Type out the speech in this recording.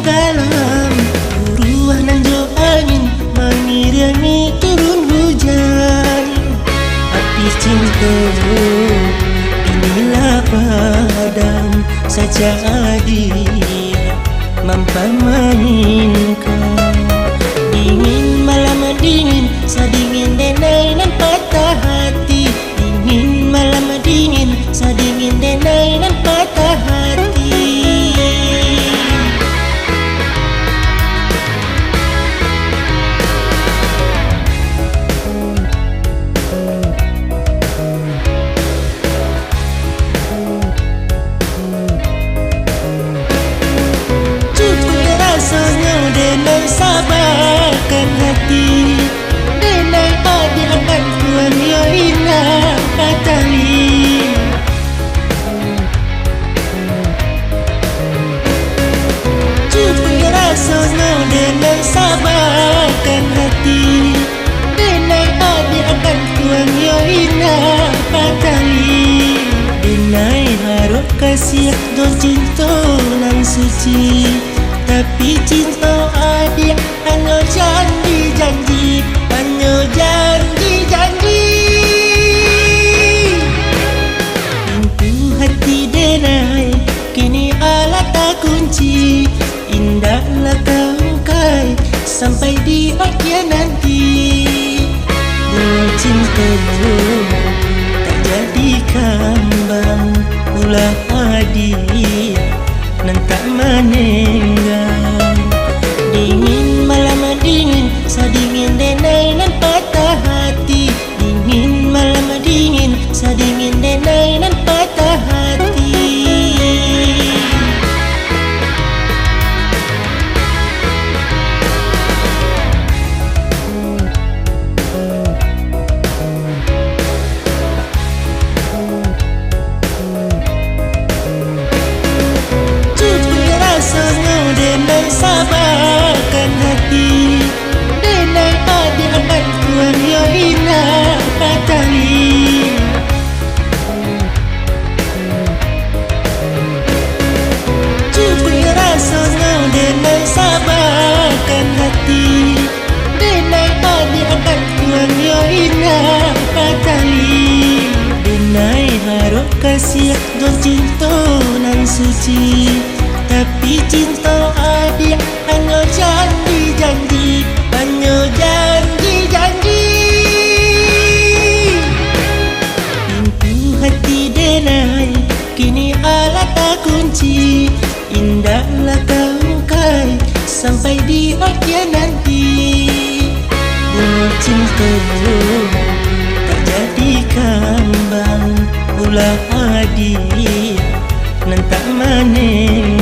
kalam, buruah nan jo angin mengiringi turun hujan. Api cintamu inilah padam saja dia mampu mainkan. Dingin malam dingin, sadingin denai nan patah hati. Dingin malam dingin, sadingin denai nan patah hati. Denai sabarkan hati, denai adi akan tuan yo ina patali. Cukup rasanya denai sabarkan hati, denai adi akan tuan yo ina patali. Denai harap kasih don cinta nan suci, tapi cinta adik hanya janji-janji, hanya janji-janji. Pintu hati denai kini alat tak kunci. Indahlah kau kai sampai di akhir nanti. Buah cintamu tak jadi kambang, ulah hadiah nan tak menenggang. Dingin malam dingin, sadingin denai nan patah hati. Dingin malam dingin, sadingin denai nan patah hati. Denai sabarkan hati, denai adi akan tuan yo ina patali. Cukup rasanya denai sabarkan hati, denai adi akan tuan yo ina patali. Denai harap kasih don cinta nan suci, tapi cinta adik hanya janji-janji, hanya janji-janji. Pintu hati denai kini alat tak kunci. Indahlah kau kai sampai di akhir nanti. Buah cintamu tak jadi kambang, ulah hadiah nan tak meneng.